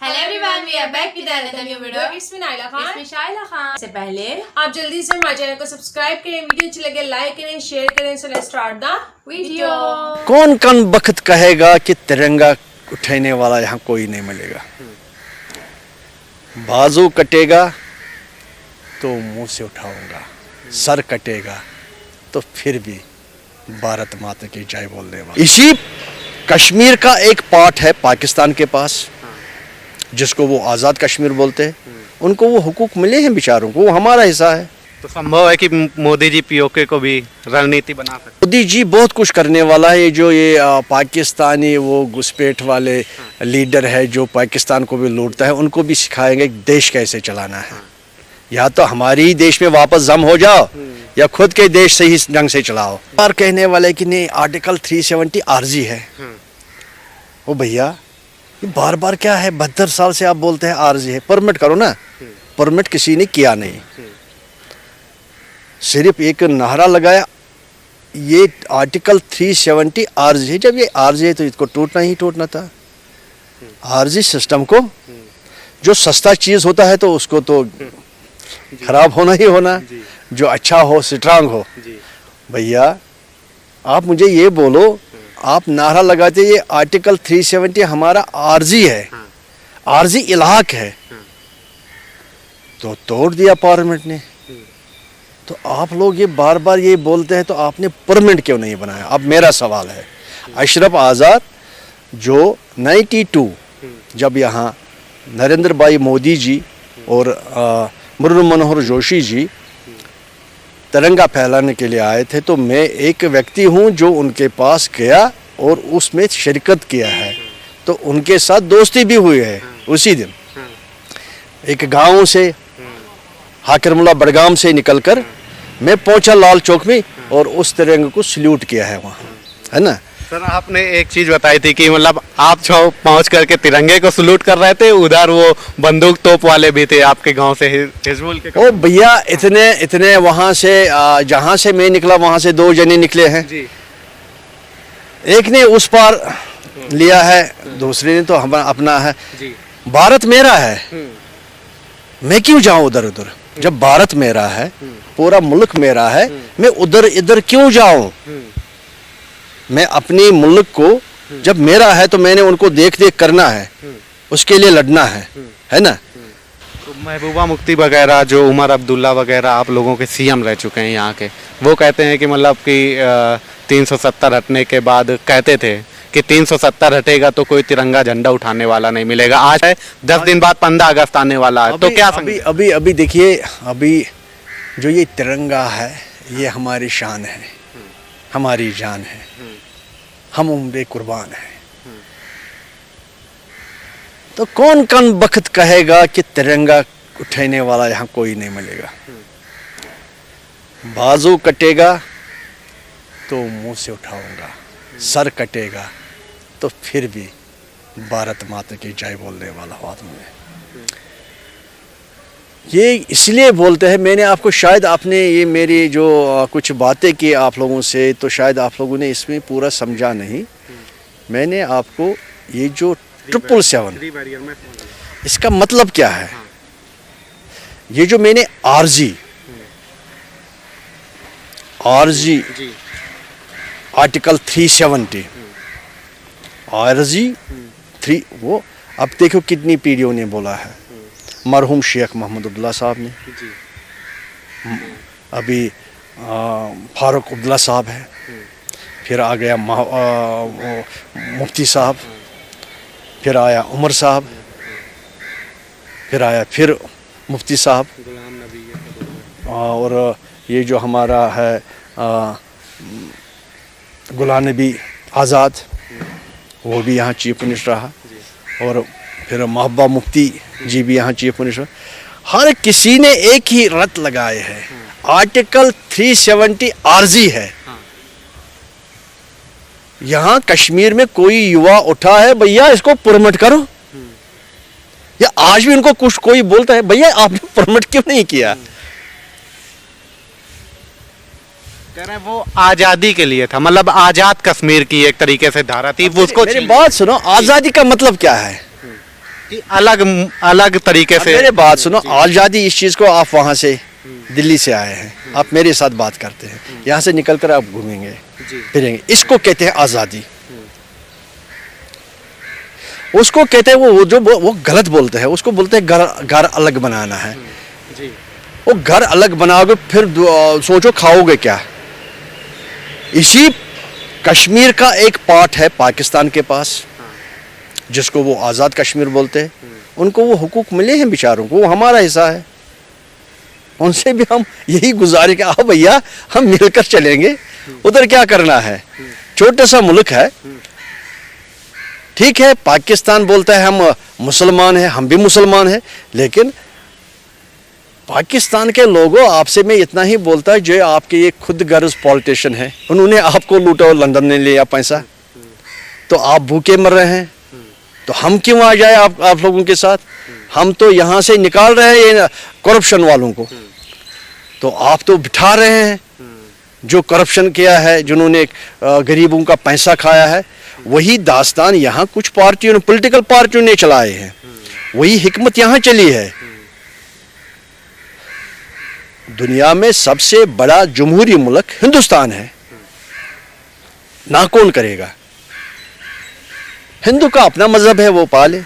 Hello everyone, we are back with another new video. इसमें नाइला खान, इसमें शाइला खान। से पहले आप जल्दी से हमारे चैनल को सब्सक्राइब करें, वीडियो अच्छी लगे लाइक करें, शेयर करें। So let's start the video. कौन कौन बख्त कहेगा कि तिरंगा उठाने वाला यहाँ कोई नहीं मिलेगा। बाजू कटेगा तो मुंह से उठाऊंगा, सर कटेगा तो फिर भी भारत माता की जय बोलने वाला। इसी कश्मीर का एक पार्ट है पाकिस्तान के पास, जिसको वो आज़ाद कश्मीर बोलते हैं। उनको वो हुकूक मिले हैं बेचारों को, वो हमारा हिस्सा है। तो संभव है कि मोदी जी पीओके को भी रणनीति बना सकते। मोदी जी बहुत कुछ करने वाला है। ये पाकिस्तानी वो घुसपैठ वाले लीडर है जो पाकिस्तान को भी लूटता है, उनको भी सिखाएंगे देश कैसे चलाना है। या तो हमारी ही देश में वापस जम हो जाओ या खुद के देश सही ढंग से चलाओ। और कहने वाले कि नहीं आर्टिकल 370 आर्जी है। ओ भैया, ये बार बार क्या है, 72 साल से आप बोलते हैं आर्जी है। परमिट करो ना। परमिट किसी ने किया नहीं, सिर्फ एक नारा लगाया ये आर्टिकल 370 आर्जी है। जब ये आर्जी है तो इसको टूटना ही टूटना था। आर्जी सिस्टम को, जो सस्ता चीज़ होता है तो उसको तो खराब होना ही होना, जो अच्छा हो स्ट्रांग हो। भैया आप मुझे ये बोलो, आप नारा लगाते ये आर्टिकल 370 हमारा आर्जी है, आर्जी इलाक है, तो तोड़ दिया पार्लियामेंट ने। तो आप लोग ये बार बार ये बोलते हैं तो आपने परमिट क्यों नहीं बनाया? अब मेरा सवाल है, अशरफ आज़ाद जो 92 जब यहाँ नरेंद्र भाई मोदी जी और मुरली मनोहर जोशी जी तिरंगा फैलाने के लिए आए थे, तो मैं एक व्यक्ति हूँ जो उनके पास गया और उसमें शिरकत किया है। तो उनके साथ दोस्ती भी हुई है। उसी दिन एक गांव से हाकिरमुल्ला बड़गाम से निकलकर मैं पहुंचा लाल चौक में और उस तिरंगे को सल्यूट किया है वहाँ, है ना। सर आपने एक चीज बताई थी कि मतलब आप पहुंच करके तिरंगे को सलूट कर रहे थे, उधर वो बंदूक तोप वाले भी थे आपके गांव से हिजबुल के। ओ भैया, इतने वहाँ से जहाँ से मैं निकला वहाँ से 2 जने निकले हैं जी। एक ने उस पार लिया है, दूसरे ने तो हम अपना है जी। भारत मेरा है, मैं क्यों जाऊं उधर उधर? जब भारत मेरा है, पूरा मुल्क मेरा है, मैं उधर इधर क्यों जाऊं? मैं अपने मुल्क को, जब मेरा है तो मैंने उनको देख देख करना है, उसके लिए लड़ना है ना। तो महबूबा मुफ्ती वगैरह, जो उमर अब्दुल्ला वगैरह आप लोगों के सीएम रह चुके हैं यहाँ के, वो कहते हैं कि मतलब कि 370 हटने के बाद कहते थे कि 370 हटेगा तो कोई तिरंगा झंडा उठाने वाला नहीं मिलेगा। आज है 10 दिन बाद 15 अगस्त आने वाला है, तो क्या अभी देखिए, अभी जो ये तिरंगा है ये हमारी शान है, हमारी जान है, हम उम्र कुर्बान है। तो कौन कौन बख्त कहेगा कि तिरंगा उठाने वाला यहाँ कोई नहीं मिलेगा। बाजू कटेगा तो मुंह से उठाऊंगा, सर कटेगा तो फिर भी भारत माता की जय बोलने वाला हूँ आदमी है। ये इसलिए बोलते हैं, मैंने आपको शायद आपने ये मेरी जो कुछ बातें की आप लोगों से, तो शायद आप लोगों ने इसमें पूरा समझा नहीं। मैंने आपको ये जो 777 इसका मतलब क्या है, ये जो मैंने आरजी आर्टिकल 370 आरजी 3, वो अब देखो कितनी पीढ़ियों ने बोला है। मरहूम शेख मोहम्मद अब्दुल्ला साहब ने, अभी फारूक अब्दुल्ला साहब है, फिर आ गया मुफ्ती साहब, फिर आया उमर साहब, फिर आया फिर मुफ्ती साहब, और ये जो हमारा है गुलाम नबी आज़ाद, वो भी यहाँ चीफ मिनिस्टर रहा, और फिर महबूबा मुफ्ती जी भी यहाँ चीफ मिनिस्टर। हर किसी ने एक ही रट लगाए है, आर्टिकल 370 आर्जी है। यहाँ कश्मीर में कोई युवा उठा है, भैया इसको परमिट करो, या आज भी उनको कुछ कोई बोलता है भैया आपने परमिट क्यों नहीं किया? कह रहे हैं वो आजादी के लिए था, मतलब आजाद कश्मीर की एक तरीके से धारा थी वो। उसको मेरी बात सुनो, आजादी का मतलब क्या है? कि अलग अलग तरीके अब से। मेरे बात सुनो, आज़ादी इस चीज़ को आप वहाँ से दिल्ली से आए हैं, आप मेरे साथ बात करते हैं, यहाँ से निकल कर आप घूमेंगे फिरेंगे, इसको कहते हैं आज़ादी। उसको कहते हैं वो गलत बोलते हैं, उसको बोलते हैं घर अलग बनाना है। वो घर अलग बनाओगे फिर सोचो खाओगे क्या। इसी कश्मीर का एक पार्ट है पाकिस्तान के पास, जिसको वो आज़ाद कश्मीर बोलते हैं। उनको वो हुकूक मिले हैं बेचारों को, वो हमारा हिस्सा है। उनसे भी हम यही गुजारिश कि आओ भैया हम मिलकर चलेंगे, उधर क्या करना है, छोटा सा मुल्क है। ठीक है, पाकिस्तान बोलता है हम मुसलमान हैं, हम भी मुसलमान हैं, लेकिन पाकिस्तान के लोगों, आपसे मैं इतना ही बोलता है, जो आपके ये खुद गर्ज पॉलिटिशियन हैं, उन्होंने आपको लूटा और लंदन ने लिया पैसा, तो आप भूखे मर रहे हैं, तो हम क्यों आ जाए आप लोगों के साथ। हम तो यहाँ से निकाल रहे हैं ये करप्शन वालों को, तो आप तो बिठा रहे हैं जो करप्शन किया है, जिन्होंने गरीबों का पैसा खाया है। वही दास्तान यहाँ कुछ पार्टियों ने, पॉलिटिकल पार्टियों ने चलाए हैं, वही हिकमत यहाँ चली है। दुनिया में सबसे बड़ा जमहूरी मुल्क हिंदुस्तान है, ना कौन करेगा। हिंदू का अपना मजहब है, वो पाले,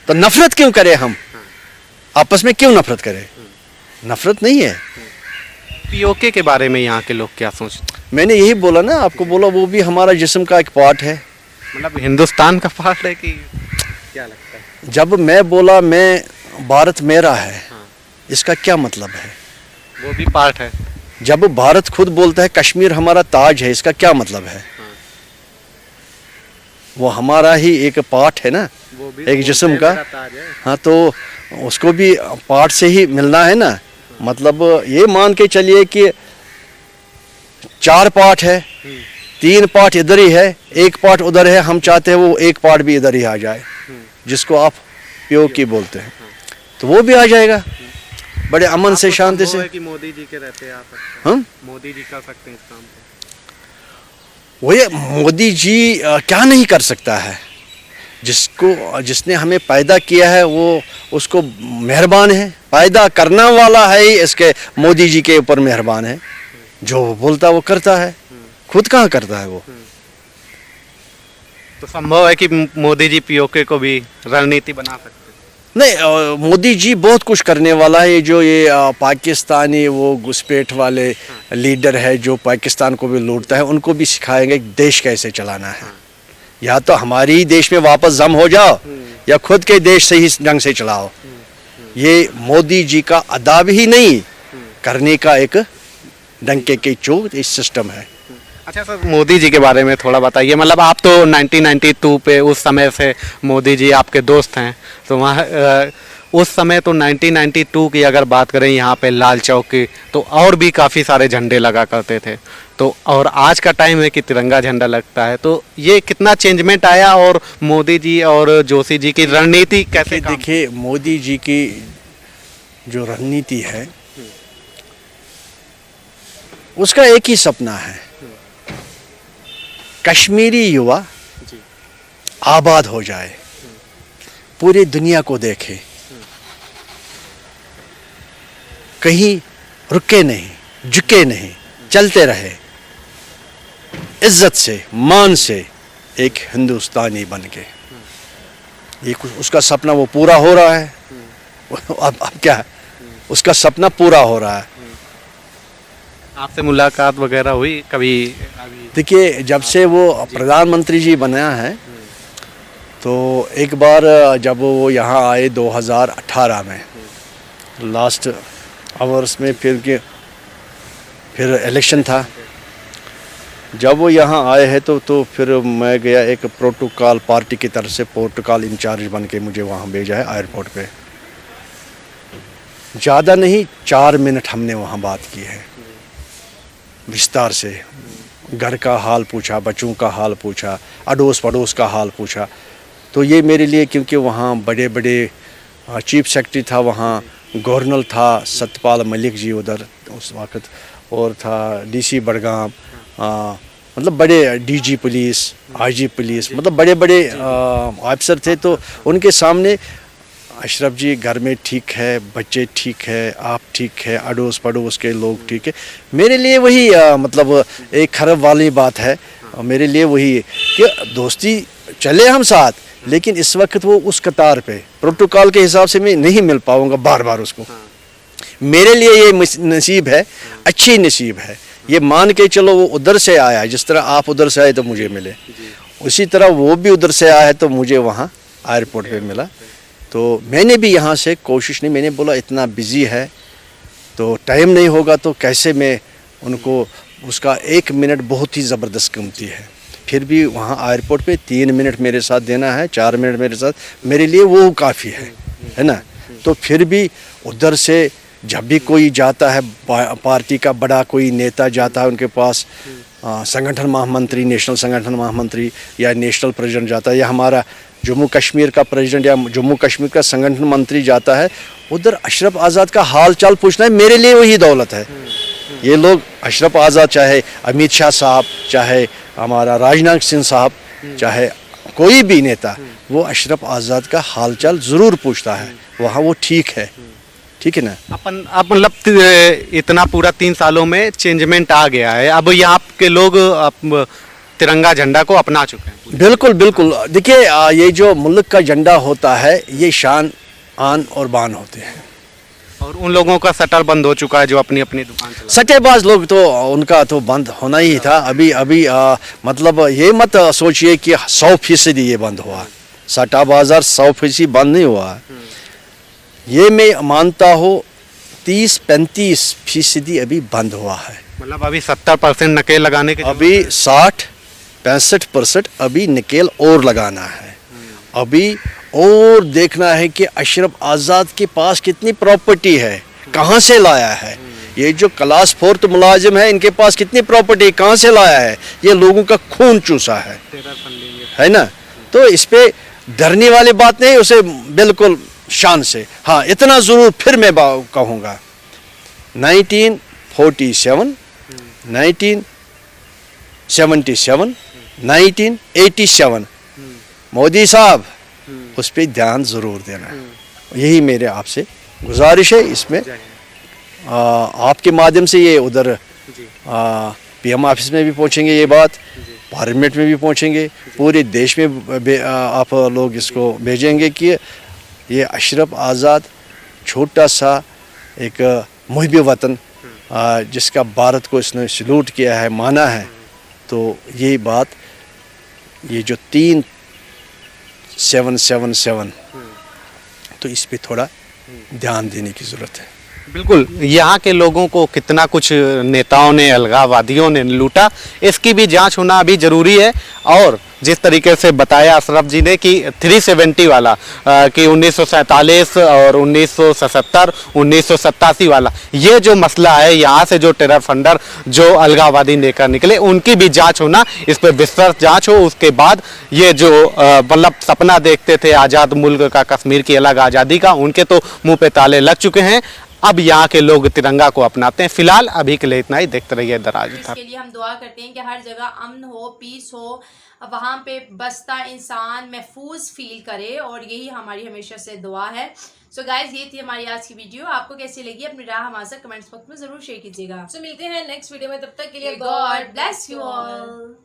तो नफरत क्यों करें हम, आपस में क्यों नफरत करें। नफरत नहीं है। पीओके के बारे में यहाँ के लोग क्या सोचते हैं? मैंने यही बोला ना आपको, बोला वो भी हमारा जिस्म का एक पार्ट है। मतलब हिंदुस्तान का पार्ट है कि क्या लगता है? जब मैं बोला मैं भारत मेरा है, इसका क्या मतलब है। वो भी पार्ट है। जब भारत खुद बोलता है कश्मीर हमारा ताज है, इसका क्या मतलब है। वो हमारा ही एक पार्ट है ना, वो भी एक जिस्म का। ताज है। हाँ, तो उसको भी पार्ट से ही मिलना है ना। मतलब ये मान के चलिए कि 4 पार्ट है, 3 पार्ट इधर ही है, 1 पार्ट उधर है। हम चाहते हैं वो 1 पार्ट भी इधर ही आ जाए, जिसको आप पीओके बोलते हैं, तो वो भी आ जाएगा बड़े अमन से, शांति से। कि मोदी जी के रहते आ सकते हैं। हम मोदी जी कर सकते हैं इस काम को। वो मोदी जी क्या नहीं कर सकता है। जिसने हमें पैदा किया है वो उसको मेहरबान है, पैदा करना वाला है ही इसके मोदी जी के ऊपर मेहरबान है। जो वो बोलता वो करता है, खुद कहाँ करता है वो। तो संभव है कि मोदी जी पीओके को भी रणनीति बना सकते हैं। नहीं, मोदी जी बहुत कुछ करने वाला है। जो ये पाकिस्तानी वो घुसपैठ वाले लीडर है, जो पाकिस्तान को भी लूटता है, उनको भी सिखाएंगे देश कैसे चलाना है। या तो हमारी देश में वापस जम हो जाओ, या खुद के देश से ही ढंग से चलाओ। ये मोदी जी का अदाब ही नहीं, करने का एक डंके की चोट इस सिस्टम है। अच्छा सर, मोदी जी के बारे में थोड़ा बताइए। मतलब आप तो 1992 पे उस समय से मोदी जी आपके दोस्त हैं, तो वहाँ उस समय तो 1992 की अगर बात करें यहाँ पे लाल चौक की, तो और भी काफ़ी सारे झंडे लगा करते थे। तो और आज का टाइम है कि तिरंगा झंडा लगता है। तो ये कितना चेंजमेंट आया, और मोदी जी और जोशी जी की रणनीति कैसे काम? देखिए, मोदी जी की जो रणनीति है उसका एक ही सपना है, कश्मीरी युवा आबाद हो जाए, पूरी दुनिया को देखे, कहीं रुके नहीं, झुके नहीं, चलते रहे इज्जत से, मान से, एक हिंदुस्तानी बन के। ये उसका सपना वो पूरा हो रहा है। अब क्या है, उसका सपना पूरा हो रहा है। आपसे मुलाकात वगैरह हुई कभी? अभी देखिए, जब से वो प्रधानमंत्री जी बना है, तो एक बार जब वो यहाँ आए 2018 में लास्ट आवर्स में, फिर इलेक्शन था, जब वो यहाँ आए हैं तो फिर मैं गया, एक प्रोटोकॉल पार्टी की तरफ से प्रोटोकॉल इंचार्ज बन के मुझे वहाँ भेजा है एयरपोर्ट पे। ज़्यादा नहीं, 4 मिनट हमने वहाँ बात की है विस्तार से। घर का हाल पूछा, बच्चों का हाल पूछा, अड़ोस पड़ोस का हाल पूछा। तो ये मेरे लिए, क्योंकि वहाँ बड़े बड़े चीफ सेक्रेटरी था, वहाँ गवर्नर था सत्यपाल मलिक जी उधर उस वक्त, और था डीसी बड़गाम मतलब बड़े डीजी पुलिस, आईजी पुलिस, मतलब बड़े बड़े ऑफिसर थे। तो उनके सामने अशरफ जी घर में ठीक है, बच्चे ठीक है, आप ठीक है, अड़ोस पड़ोस के लोग ठीक है। मेरे लिए वही मतलब एक खराब वाली बात है। मेरे लिए वही कि दोस्ती चले हम साथ, लेकिन इस वक्त वो उस कतार पे प्रोटोकॉल के हिसाब से मैं नहीं मिल पाऊंगा बार बार उसको। मेरे लिए ये नसीब है, अच्छी नसीब है। ये मान के चलो वो उधर से आया है, जिस तरह आप उधर से आए तो मुझे मिले, उसी तरह वो भी उधर से आया है तो मुझे वहाँ एयरपोर्ट पे मिला। तो मैंने भी यहाँ से कोशिश नहीं, मैंने बोला इतना बिजी है तो टाइम नहीं होगा तो कैसे मैं उनको, उसका 1 मिनट बहुत ही ज़बरदस्त कीमती है। फिर भी वहाँ एयरपोर्ट पे 3 मिनट मेरे साथ देना है, 4 मिनट मेरे साथ, मेरे लिए वो काफ़ी है ना। तो फिर भी उधर से जब भी कोई जाता है, पार्टी का बड़ा कोई नेता जाता है उनके पास, संगठन महामंत्री, नेशनल संगठन महामंत्री या नेशनल प्रेसिडेंट जाता है, या हमारा जम्मू कश्मीर का प्रेसिडेंट या जम्मू कश्मीर का संगठन मंत्री जाता है, उधर अशरफ आज़ाद का हाल चाल पूछना है, मेरे लिए वही दौलत है। ये लोग अशरफ आज़ाद, चाहे अमित शाह साहब, चाहे हमारा राजनाथ सिंह साहब, चाहे कोई भी नेता, वो अशरफ आज़ाद का हाल चाल ज़रूर पूछता है। वहाँ वो ठीक है, ठीक है ना। अपन अब मतलब इतना पूरा 3 सालों में चेंजमेंट आ गया है, अब यहाँ के लोग तिरंगा झंडा को अपना चुके हैं। बिल्कुल बिल्कुल। देखिए ये जो मुल्क का झंडा होता है, ये शान, आन और बान होते हैं। और उन लोगों का शटर बंद हो चुका है जो अपनी अपनी दुकान चला। सट्टेबाज लोग तो उनका तो बंद होना ही था। अभी मतलब ये मत सोचिए कि 100% ये बंद हुआ। सट्टा बाजार 100% बंद नहीं हुआ। ये मैं मानता हूँ 30-35% अभी बंद हुआ है। मतलब अभी 70% नकेल लगाने के, अभी 60-65% अभी नकेल और लगाना है। अभी और देखना है कि अशरफ आज़ाद के पास कितनी प्रॉपर्टी है, कहाँ से लाया है। ये जो क्लास 4 मुलाजिम है, इनके पास कितनी प्रॉपर्टी कहाँ से लाया है। ये लोगों का खून चूसा है ना। तो इस पे डरने वाली बात नहीं, उसे बिल्कुल शान से, हाँ इतना ज़रूर फिर मैं कहूँगा 1947, 1977, 1987 मोदी साहब उस पर ध्यान ज़रूर देना है। यही मेरे आपसे गुजारिश है। इसमें आपके माध्यम से ये उधर पीएम ऑफिस में भी पहुंचेंगे, ये बात पार्लियामेंट में भी पहुंचेंगे, पूरे देश में आप लोग इसको भेजेंगे कि ये अशरफ आज़ाद छोटा सा एक मुहिब वतन, जिसका भारत को इसने सल्यूट किया है, माना है। तो ये बात, ये जो 3777, तो इस पे थोड़ा ध्यान देने की ज़रूरत है। बिल्कुल, यहाँ के लोगों को कितना कुछ नेताओं ने, अलगाववादियों ने लूटा, इसकी भी जांच होना अभी ज़रूरी है। और जिस तरीके से बताया अशरफ जी ने कि 370 वाला कि 1947 और 1977, 1987 वाला, ये जो मसला है, यहाँ से जो टेरर फंडर, जो अलगाववादी लेकर निकले, उनकी भी जांच होना, इस पर विस्तृत जांच हो। उसके बाद ये जो मतलब सपना देखते थे आज़ाद मुल्क का, कश्मीर की अलग आज़ादी का, उनके तो मुंह पे ताले लग चुके हैं। अब यहाँ के लोग तिरंगा को अपनाते हैं। फिलहाल अभी के लिए इतना ही। देखते रहिए दराज। इसके लिए हम दुआ करते हैं कि हर जगह अमन हो, पीस हो, वहाँ पे बसता इंसान महफूज फील करे, और यही हमारी हमेशा से दुआ है। सो गाइज, ये थी हमारी आज की वीडियो। आपको कैसी लगी अपनी राय हमारे साथ कमेंट्स बॉक्स में जरूर शेयर कीजिएगा। मिलते हैं नेक्स्ट वीडियो में, तब तक के लिए गॉड ब्लेस यू ऑल।